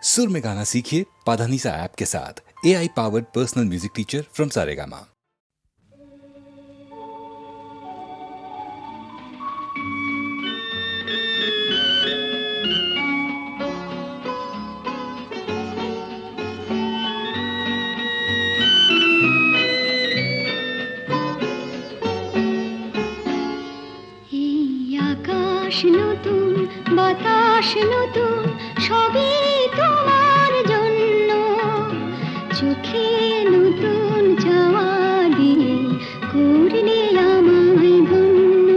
सुर में गाना सीखिए पाधानीसा ऐप के साथ। AI powered personal music teacher from Saregama. নতুন বাতাস নতুন সবই তোমার জন্য, চোখে নতুন চাওয়া দিয়ে করলে আমায় ধন্য।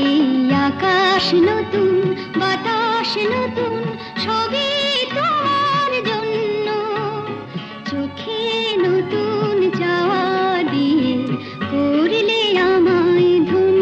এই আকাশ নতুন বাতাস নতুন সবই তোমার জন্য, চোখে নতুন চাওয়া দিয়ে করলে আমায় ধন্য।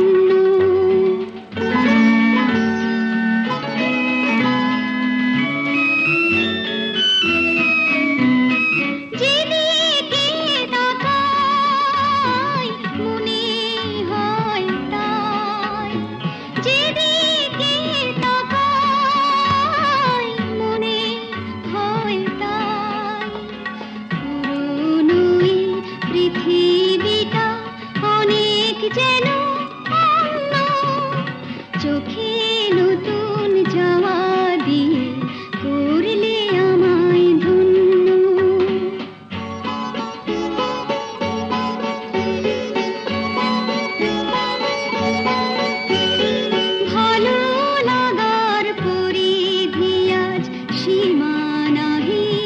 পৃথিবীটা অনেক যেন অন্য, চোখে নতুন যাওয়া দিয়ে করলে আমায় ধন্য। ভালো লাগার পরিধি আজ সীমানাহীন,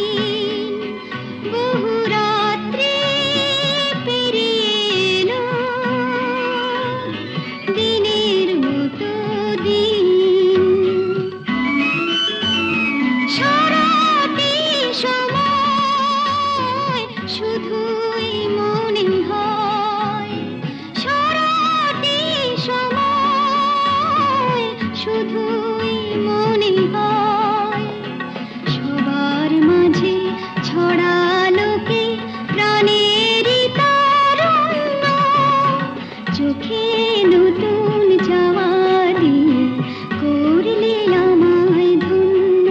বহু রাত্রি দিনের মতো দিন, সারাটি সময় শুধুই মনে হয়, সারাটি সময় শুধুই মনে হয়, সবার মাঝে ছড়ালো কে প্রাণেরই তারুণ্য, চোখে নতুন যাওয়া দিয়ে করলে আমায় ধন্য।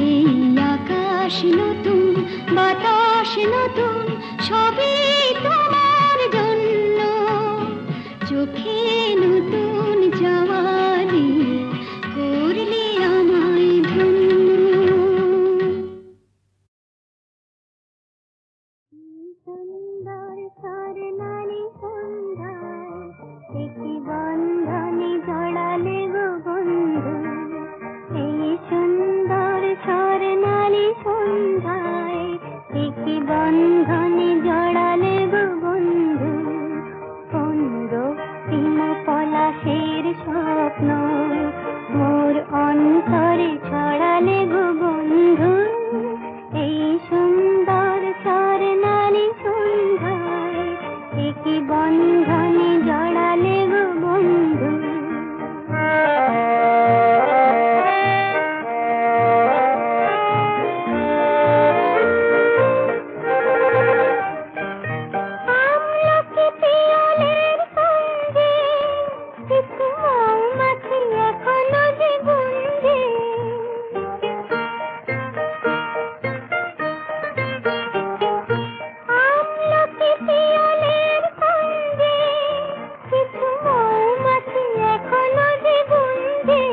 এই আকাশ নতুন বাতাস নতুন সবই তোমার জন্য, চোখে নতুন যাওয়া দিয়ে করলে আমায় ধন্য। সুন্দর স্বর্ণালী সন্ধ্যায় একটি বন্ধনে জড়ালে গো বন্ধু, এই সুন্দর স্বর্ণালী সন্ধ্যায় একটি বন্ধনে জড়ালে গো বন্ধু, কোন রক্তিম পলাশের স্বপ্ন মোর অন্তরে ছড়ালে গো বন্ধু, এই সুন্দর স্বর্ণালী সন্ধ্যায় একটি বন্ধনে জড়ালে গো বন্ধু। আমলকি পিয়ালের সঙ্গে কিছু মৌমাছি এখনো যে গুঞ্জে, আমলকি পিয়ালের সঙ্গে কিছু মৌমাছি এখনো যে গুঞ্জে,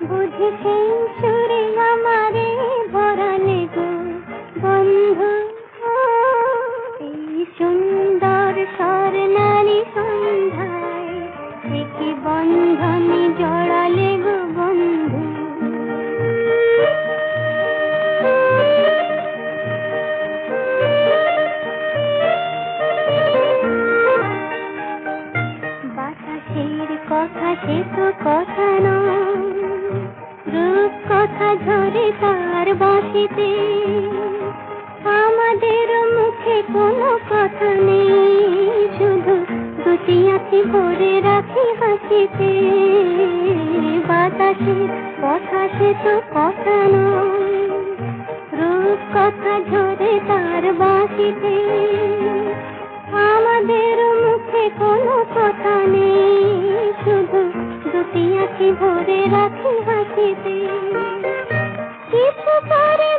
বুঝি সেই সুরে আমারে ভরালে গো বন্ধু, এই সুন্দর স্বর্ণালী সন্ধ্যায় একটি বন্ধনে জড়ালে গো বন্ধু। বাতাসের কথা সে তো কথা নয়, রূপ কথা ঝরে তার বাঁশিতে, আমাদের মুখে কোনো কথা নেই, শুধু দুটি আঁখি ভরে রাখি হাসিতে। বাতাসের কথা সে তো কথা নয়, রূপ কথা ঝরে তার বাঁশিতে, আমাদের মুখে কোনো কথা নেই, শুধু দুটি আঁখি ভরে রাখি হাসিতে। কিছু করে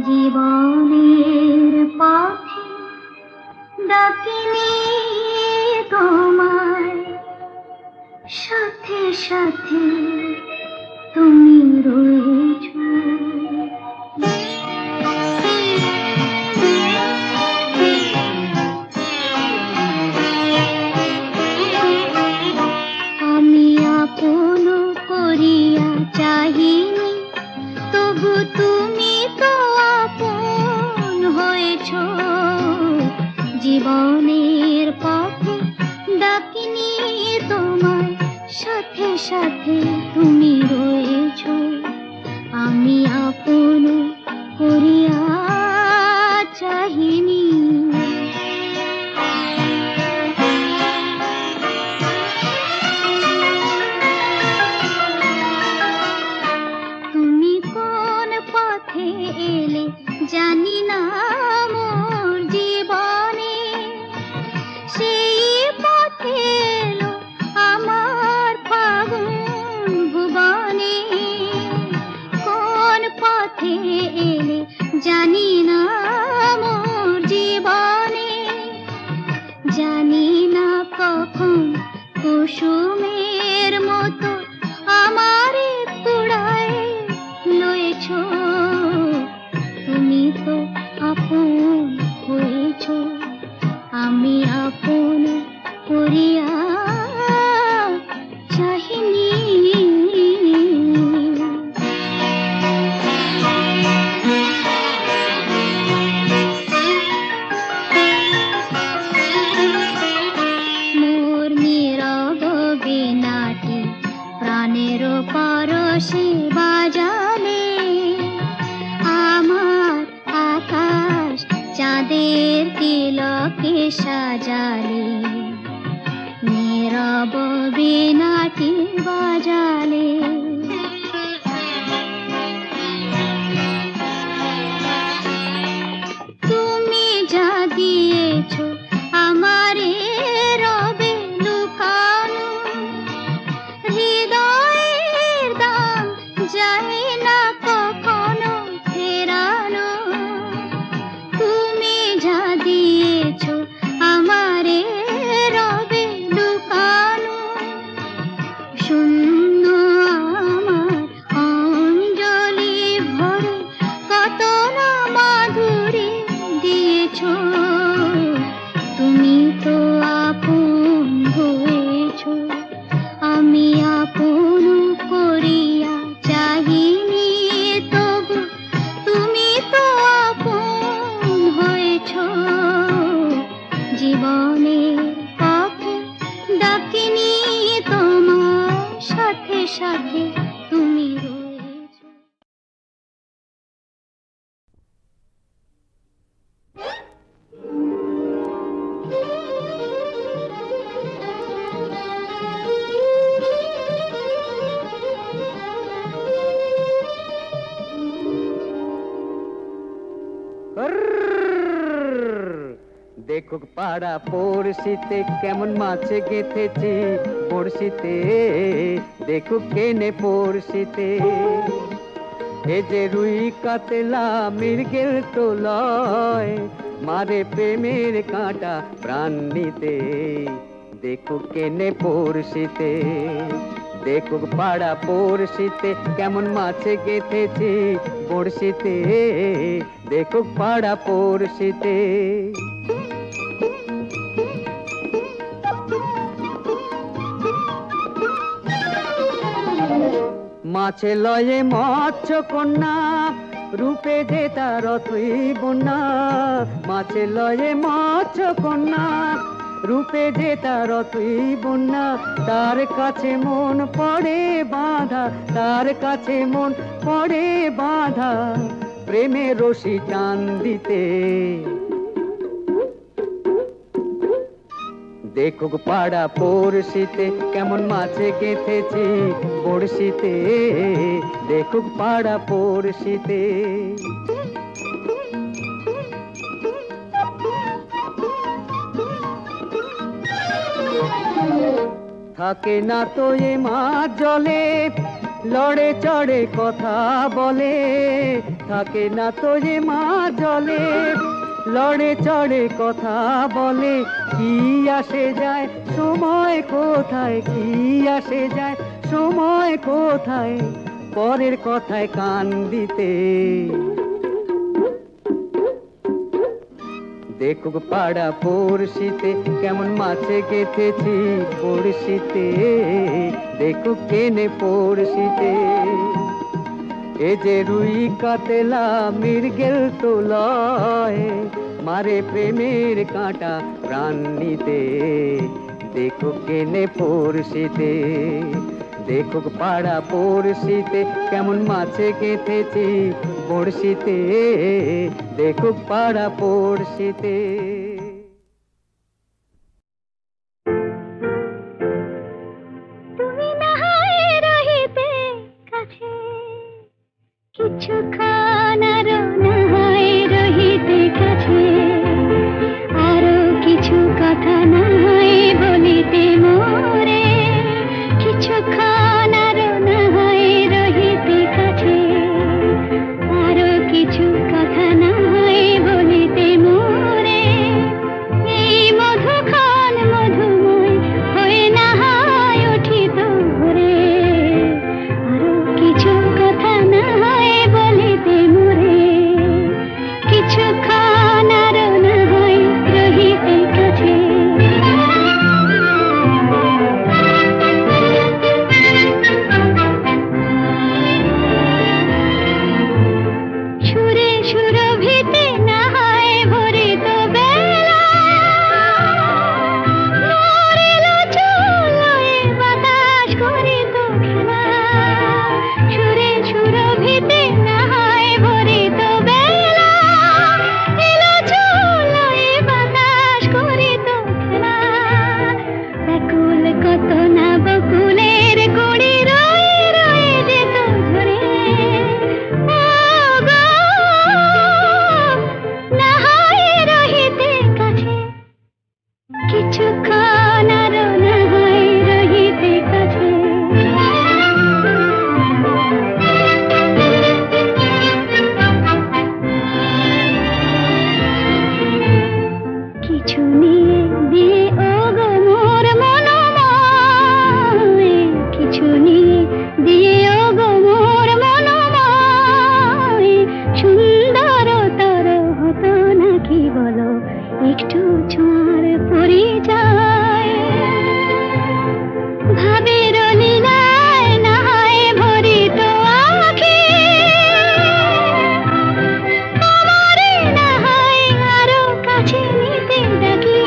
জীবনের পথে ডাকিনি তোমায়, সাথে সাথে তুমি রয়েছো। আমি আপন করিয়া চাহিনি, তবু তুমি তো আপন হয়েছো। জীবনের পথে ডাকিনি তোমায়, সাথে সাথে তুমি রয়েছো। আমি আপন করিয়া চাহিনি। তুমি কোন পথে এলে জানি না মোর জীবনে, সেই পথে এলো আমার ফাগুন ভুবনে। কোন পথে এলে জানি না মোর জীবনে, জানি না কখন কুসুমের মতো আমারে কুড়ায় লয়েছো। তুমি তো আপন হয়েছো, আমি আপন করিয়া চাহিনি। মোর নীরব বীণাটি প্রাণের পরশে বাজালে, আমার আকাশ চাঁদের তিলকে সাজালে। নীরব বীণাটি বাজালে, তুমি যা দিয়েছো আমারে রবে লুকানো। হৃদয়ের দাম যায় না কখনো ফেরানো। তুমি যা দিয়েছো আমারে রবে লুকানো। শূন্য আমার অঞ্জলি ভরে কত না মাধুরী দিয়েছো। তুমি তো আপন হয়েছো, আমি আপন করিয়া চাহিনি, তবু তুমি তো আপন হয়েছো। জীবনের পথে ডাকিনি তোমার, সাথে সাথে তুমি রয়েছো। দেখো পাড়া পড়শিতে কেমন মাছ গেঁথেছি পড়শিতে, দেখো কেনে পড়শিতে। এ যে রুই কাতলা মৃগেল তো লয়, মারে প্রেমের কাঁটা প্রাণ নিতে। দেখো কেনে পড়শিতে, দেখো পাড়া পড়শিতে কেমন মাছ গেঁথেছি বড়শিতে, দেখো পাড়া পড়শিতে। মাছে লয়ে মৎস্য কন্যা, রূপে যে তার তুই বন্যা। মাছে লয়ে মৎস্য কন্যা, রূপে যে তার তুই বন্যা। তার কাছে মন পড়ে বাঁধা, তার কাছে মন পড়ে বাঁধা, প্রেমে রশি টান দিতে। দেখো পাড়া পড়শিতে কেমন মাছে গেঁথেছি বড়শিতে, দেখো পাড়া পড়শিতে। থাকে না তো এ মাছ জলে, লড়ে চড়ে কথা বলে, থাকে না তো যে মা জলে। লড়ে চড়ে কথা বলে, কি আসে যায় সময় কোথায়, কি আসে যায় সময় কোথায়, পরের কথায় কান দিতে। দেখুক পাড়া পড়শিতে কেমন মাছে গেথেছি পড়শিতে, দেখুক কেনে পড়শিতে। এ যে রুই কাতলা মৃগেল তো লয়, মারে প্রেমের কাঁটা প্রাণ নিতে। দেখুক কেনে পড়শিতে, দেখুক পাড়া পড়শিতে কেমন মাছে গেঁথেছি পড়শিতে, দেখুক পাড়া পড়শিতে। তুমি না হয় রহিতে কাছে, কিছুক্ষণ আরো না হয় রহিতে কাছে, আরো কিছু কথা না হয় বলিতে মোরে। কিছুক্ষণ আরো না হয় রহিতে কাছে, আরো কিছু কথা না হয় বলিতে মোরে। এই মধুক্ষণ মধুময় হয়ে না হয় উঠিত ভোরে, আরো কিছু কথা না হয় বলিতে মোরে। কিছুক্ষণ আরো না হয় রহিতে কাছে। সুরে সুরভিতে না হয় ভরিত বেলা, নড়িল চুলোয় বাতাস করিত খেলা। সুরে সুরভিতে না হয় ভরিত বেলা, এলো চুলোয় বাতাস করিত খেলা। ব্যাকুল কত না বকুলের কুড়ি রয়ে রয়ে যেত ঝরে। না হয় রহিতে কাছে, কিছুক্ষণ আরো না হয় রহিতে কাছে। কিছু নিয়ে দিয়ে ও গো মোর মনোময়, কিছু নিয়ে দিয়ে ও গো মোর মনোময়। সুন্দরতর হতো নাকি বলো একটু ছোঁয়ার পরিচয়। ভাবের লীলায় না হয় ভরিত আঁখি, আমারে না হয় আরো কাছে নিতে ডাকি।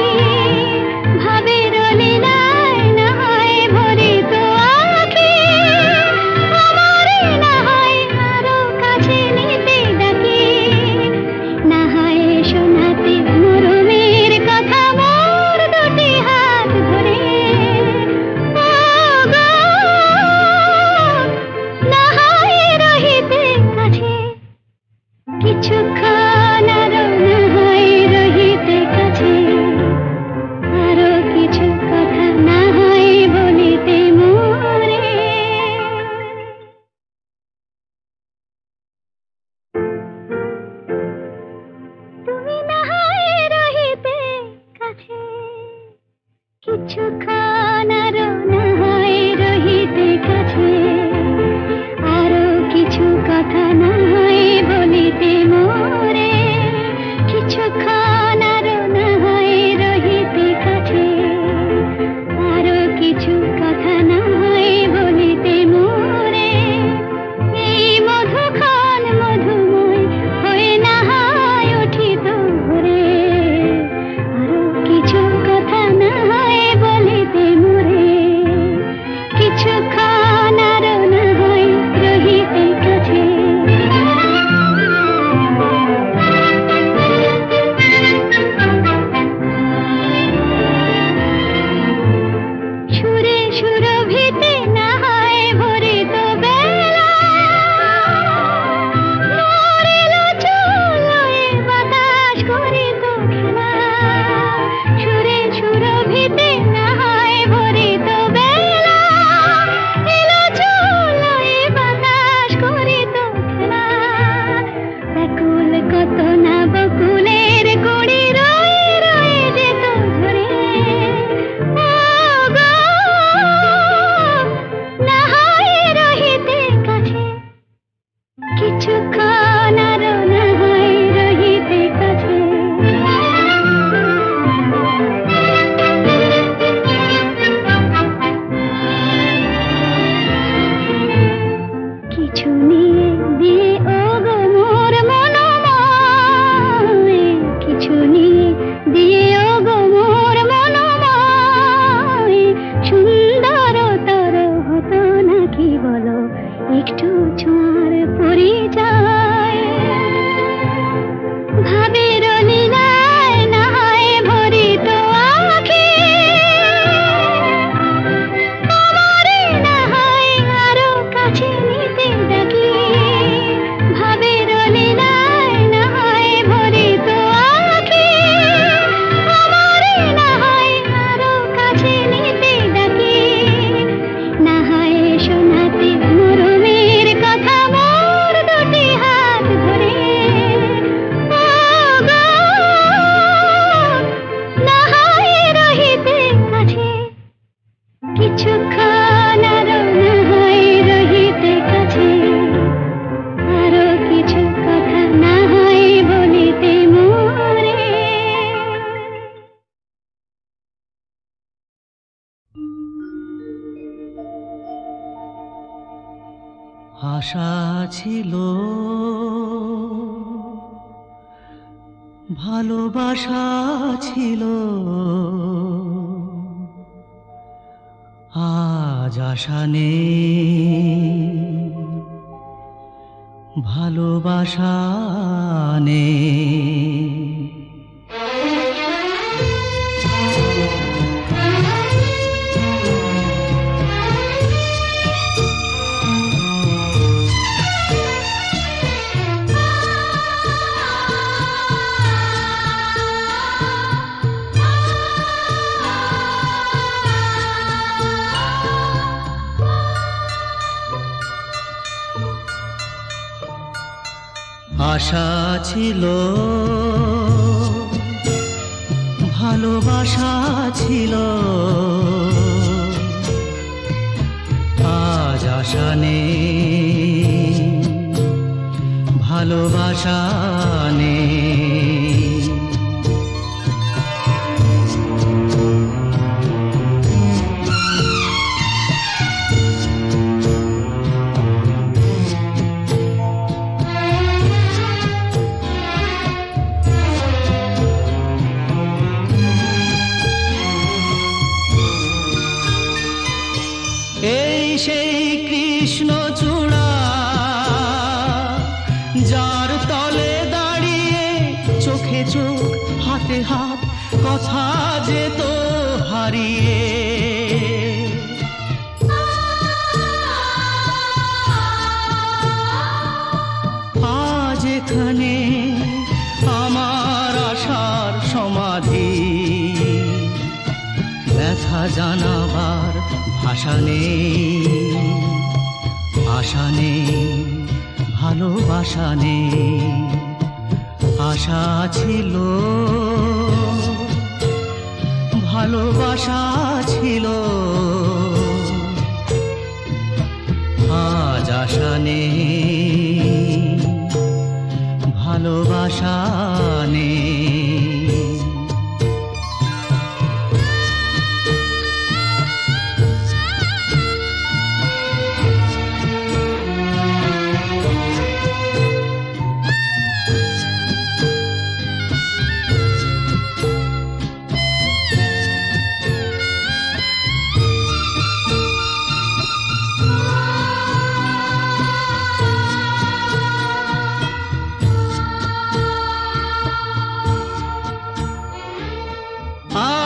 ভাবের লীলায় না হয় ভরিত আঁখি, আমারে না হয় আরো কাছে নিতে ডাকি। না হয় শোনাতে মরমের কথা মোর দুটি হাত ধরে। ও গো, না হয় রহিতে কাছে, কিছুক্ষণ আরো না হয় রহিতে কাছে, আরো কিছু কথা না হয় বলিতে মোরে। তুমি না হয় রহিতে কাছে, কিছুক্ষণ আরো না হয় রহিতে কাছে, আরো কিছু কথা না হয় বলিতে মোরে। কিছুক্ষণ আরো না হয় রহিতে কাছে। কিছু নিয়ে দিয়ে ও গো মোর মনোময়, কিছু নিয়ে দিয়ে ও গো মোর মনোময়, সুন্দরতর হতো নাকি বলো একটু ছোঁয়ার পরিচয়। ভাবের লীলায় না হয় ভরিত আঁখি, আমারে না হয় আরো কাছে নিতে ডাকি। ভাবের লীলায় না হয় ভরিত আঁখি, আমারে না হয় আরো কাছে নিতে ডাকি। না হয় শোনাতে মরমের কথা মোর দুটি হাত ধরে। ও গো, না হয় রহিতে কাছে, কিছুক্ষণ আরো না হয় রহিতে কাছে। আরো কিছু কথা না হয় বলিতে মোরে। আশা ছিল, ভালোবাসা ছিল, আজ আশা নেই, ভালোবাসা নেই। আশা ছিল, ভালোবাসা ছিল, আজ আশা নেই, ভালোবাসা নেই। এই সেই কৃষ্ণ চূড়া, যার তলে দাঁড়িয়ে চোখে চোখ হাতে হাত কথা যেত হারিয়ে। আজ এখানে আমার আশার সমাধি, ব্যথা জানাবার ভাষা নেই, আশা নেই, ভালোবাসা নেই। আশা ছিল, ভালোবাসা ছিল, আজ আশা নেই, ভালোবাসা নেই।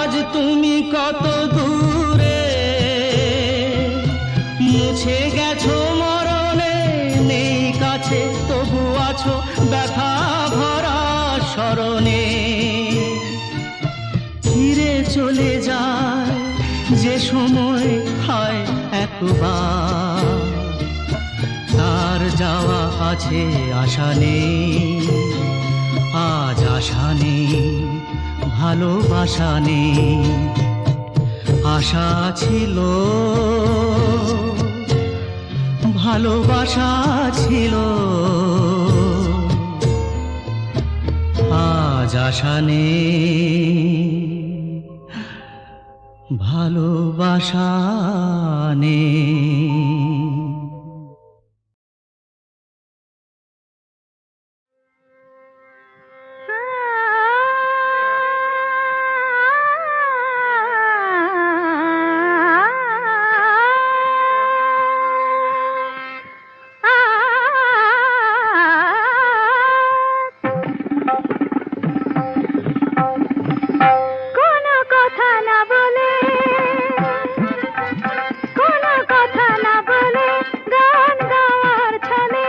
আজ তুমি কত দূরে, মুছে গেছো মরণে, নেই কাছে তবু আছো ব্যথা ভরা স্মরণে। ফিরে চলে যায় যে সময় হয় একবার, তার যাওয়া আছে আশা নেই, আজ আশা নেই, ভালোবাসা নেই। আশা ছিল, ভালোবাসা ছিল, আশা নেই, ভালোবাসা নেই। কোনো কথা না বলে, কোনো কথা না বলে গান গাওয়ার ছলে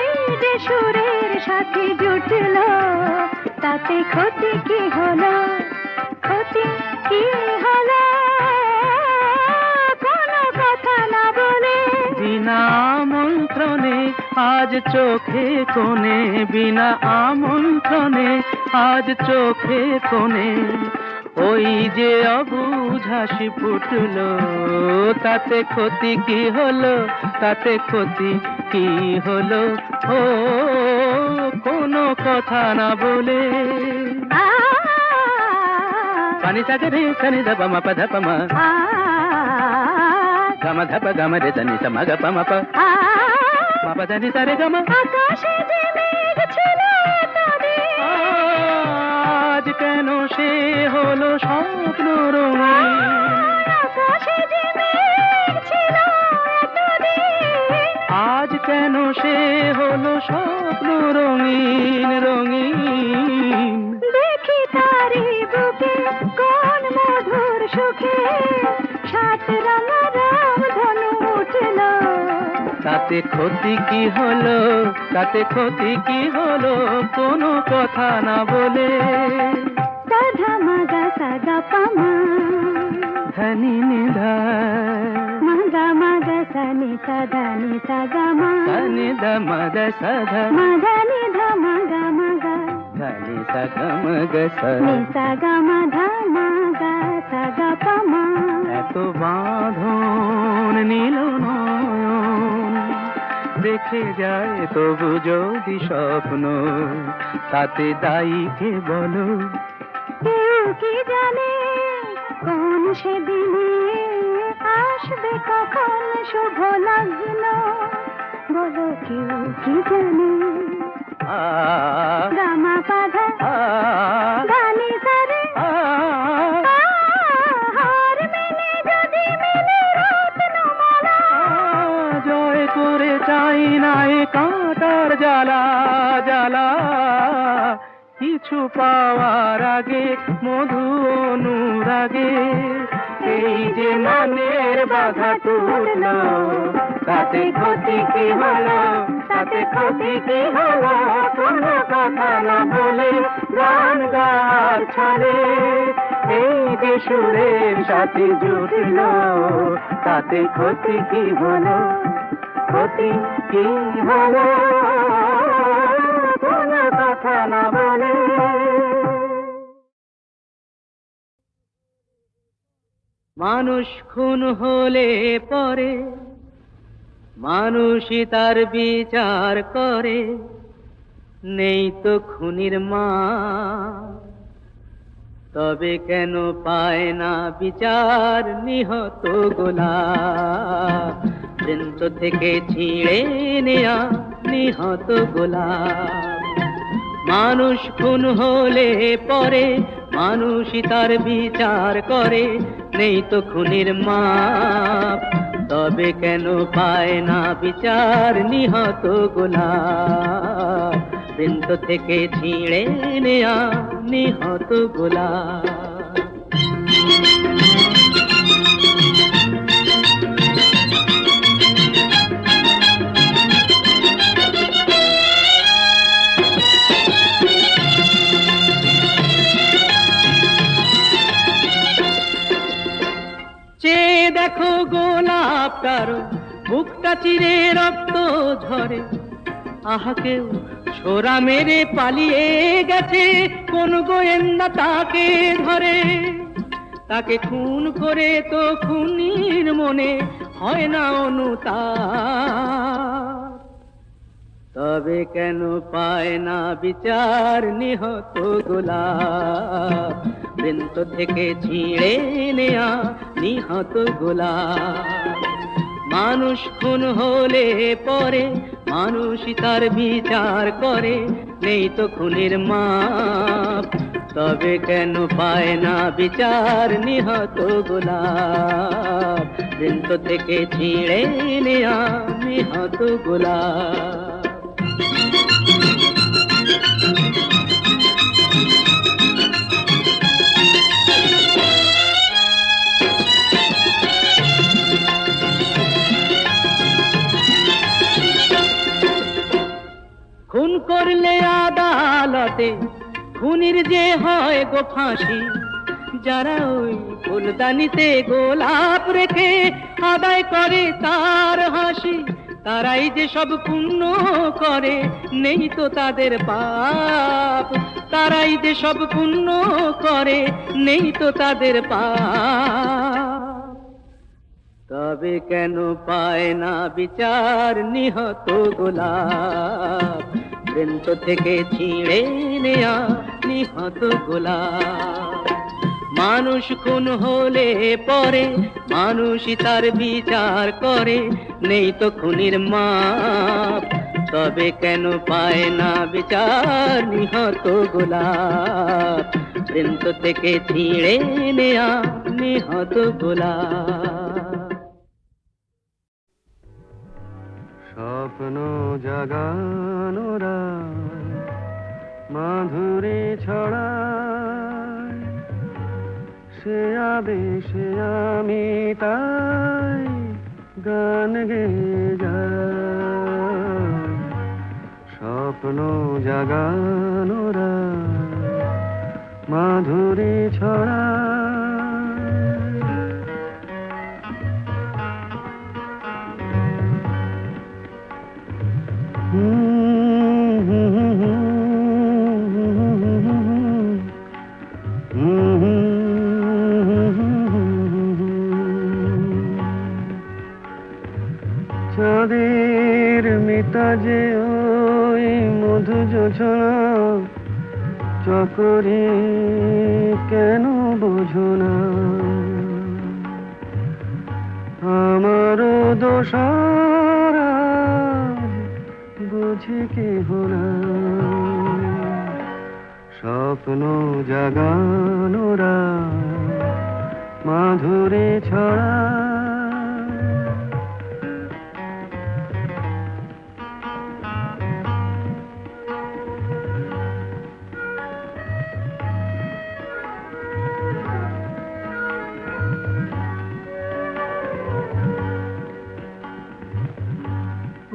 এই যে সুরের সাথে জুটলো, তাতে ক্ষতি কি হলো, ক্ষতি কি হলো? কোনো কথা না বলে বিনা আমন্ত্রণে আজ চোখে কোণে, বিনা আমন্ত্রণে আজ চোখে কোণে ওই যে অবুঝ হাসি ফুটলো, তাতে ক্ষতি কি হলো, তাতে ক্ষতি কি হলো? ও কোনো কথা না বলে। পানি সাজে রে সনি ধপ ম পধ প ম গম ধপ গম রে সনি সম গ প ম প ম প ধ নি সা রে গ ম। আকাশে যে মেঘ ছিল এতদিন, আজ কেন সে হলো স্বপ্ন রঙিন, আকাশে যে মেঘ ছিল এতদিন, আজ কেন সে হলো স্বপ্ন রঙিন রঙিন। দেখি তারি বুকে কোন মধুর সুখে সাত রঙা রাম ধনু উঠল, তাতে ক্ষতি কি হলো, তাতে ক্ষতি কি হলো? কোনো কথা না বলে। সাধা মাগা সাগা পামা, ধনি নিধা মাগা মাগা সানি সাধা নি সাগা মা, ধনি দ মদ সধ মাগা নি ধা মাগা মাগা ধনি সগ মগ স। নি সাগা মাধা মাগা সাগা পামা। এত বাঁধন নীল নয়ন দেখে যায় তবু যদি স্বপ্ন, তাতে দায়ী কে বলো? কেউ কি জানে কোন সেদিনে আসবে কখন শুভ লগ্ন, বলো কেউ কি জানে? আ গামা পাধা আ গানি সারে আ হার মেলে যদি মেলে রত্নমালা, জয় করে চাই না এ কাঁটার জ্বালা জ্বালা, কিছু পাওয়ার আগে মধু অনুরাগে এই যে মনের বাধা টুটলো, তাতে ক্ষতি কি হলো, তাতে ক্ষতি কি হলো? কোনো কথা না বলে গান গাওয়ার ছলে এই যে সুরের সাথে জুটলো, তাতে ক্ষতি কি হলো, ক্ষতি কি হলো? কোনো কথা না বলে। মানুষ খুন হলে পরে মানুষই তার বিচার করে, নেই তো খুনির মা, তবে কেন পায় না বিচার নিহত গোলাপ, বৃন্ত থেকে ছিঁড়ে নেয়া নিহত গোলাপ। মানুষ খুন হলে পরে মানুষই তার বিচার করে, নেই তো খুনির মাপ, তবে কেন পায় না বিচার নিহত গোলাপ, বৃন্ত থেকে ছিঁড়ে নেয়া নিহত গোলাপ। চেয়ে দেখো গোলাপটার বুকটা চিরে রক্ত ঝরে, আহা কেউ ছোরা মেরে পালিয়ে গেছে, কোন গোয়েন্দা তাকে ধরে, তাকে খুন করে তো খুনির মনে হয় না অনুতাপ। তবে কেন পায় না বিচার নিহত গোলাপ, বৃন্ত থেকে ছিঁড়ে নেয়া নিহত গোলাপ। মানুষ খুন হলে পরে মানুষই তার বিচার করে, নেই তো খুনের মাপ। তবে কেন পায় না বিচার নিহত গোলাপ, বৃন্ত থেকে ছিঁড়ে নেয়া নিহত গোলাপ। খুন করলে আদালতে খুনির যে হয় গো ফাঁসি, যারা ওই ফুলদানিতে গোলাপ রেখে আদায় করে তার হাসি, তারাই যে সব পুণ্য করে, নেই তো তাদের পাপ। তারাই যে সব পুণ্য করে, নেই তো তাদের পাপ। তবে কেন পায় না বিচার নিহত গোলাপ, বৃন্ত থেকে ছিঁড়ে নেয়া নিহত গোলাপ। মানুষ খুন হলে পরে মানুষই তার বিচার করে, নেই তো খুনির মাপ। তবে কেন পায় না বিচার নিহত গোলাপ, বৃন্ত থেকে ছিঁড়ে নেয়া নিহত গোলাপ। স্বপ্ন জাগানোরা মাধুরী ছড়ায়, সে আবেশে আমি তাই গান গেয়ে যাই। স্বপ্ন জাগানোরা মাধুরী ছড়ায়। চাঁদের মিতাজে ওই মধু যোছনা চকরি কেন বোঝো না? আমারও দোষারা বুঝি কেহ না। স্বপ্ন জাগানোরা মাধুরী ছড়া।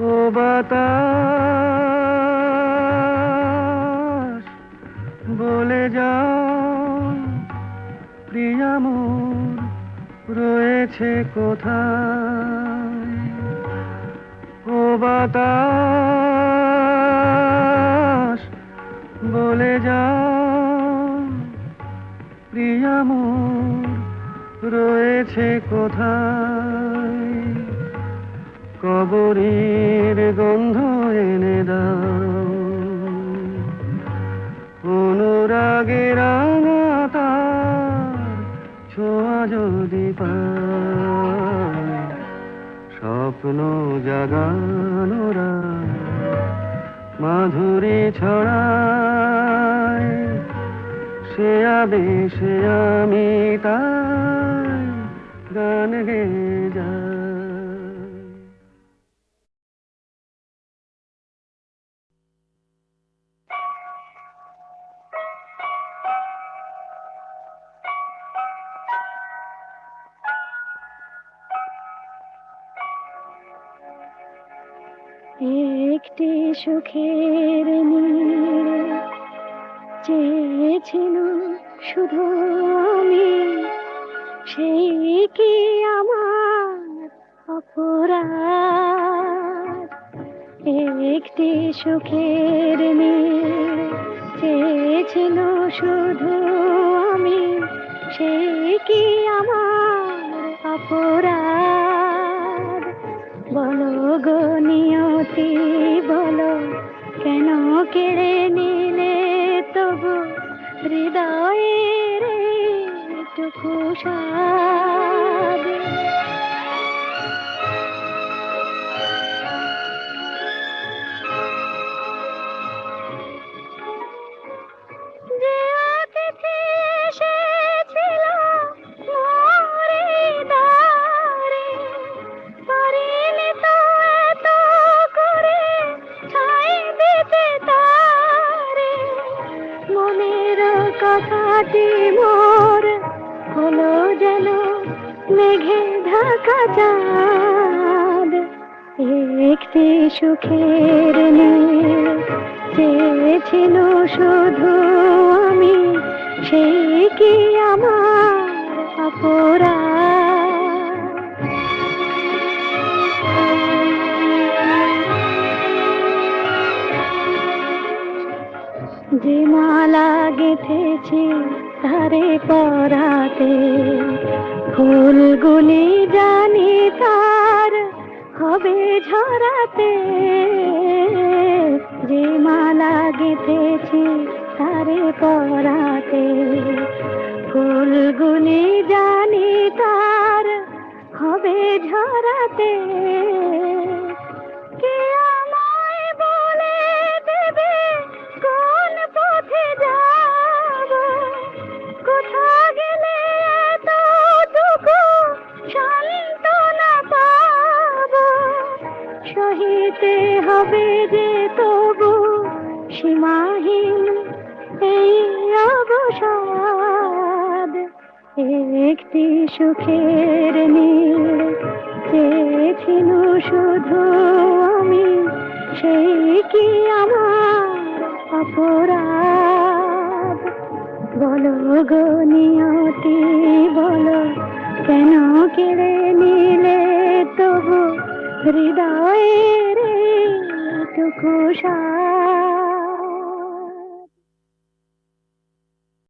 ও বাতাস বলে যাও প্রিয়া মোর রয়েছে কোথায়? ও বাতাস বলে যাও প্রিয়া মোর রয়েছে কোথায়? কবরের গন্ধ এনে দাও, অনুরাগে রাঙা তার ছোঁয়া যদি পায়। স্বপ্ন জাগানোরা মাধুরী ছড়ায়, সে আবেশে আমি তাই গান গেয়ে যাই। একটি সুখের নীড় চেয়েছিল শুধু আমি, সেই কি আমার অপরাধ? একটি সুখের নীড় চেয়েছিল শুধু আমি, সেই কি আমার অপরাধ? বলো গো নিয়তি বলো, কেন কেড়ে নিলে তবু হৃদয়ের এইটুকু স্বাদ। যে অতিথি এসেছিল মোর এই দ্বারে, পারিনি তো এত করে ঠাঁই দিতে তারে। মনের কথাটি মোর হলো যেন মেঘে ঢাকা চাঁদ। একটি সুখের নীল চেয়েছিল শুধু আমি, সেই কি আমার অপরাধ? যে মালা গেঁথেছি তারে পরাতে, ফুলগুলি জানি তার হবে ঝরাতে। যে মালা গেঁথেছি তারে পরাতে, ফুলগুলি জানি তার হবে ঝরাতে। কে আমায় বলে দেবে কোন পথে যাব, কোথা গেলে এতটুকু সান্ত্বনা পাব। সহিতে হবে যে তবু সীমাহীন এই অবসাদ। একটি সুখের নীল চেয়েছিল শুধু আমি, সেই কি আমার অপরাধ? বলো গো নিয়তি বলো, কেন কেড়ে নিলে তবু হৃদয়ের এইটুকু স্বাদ?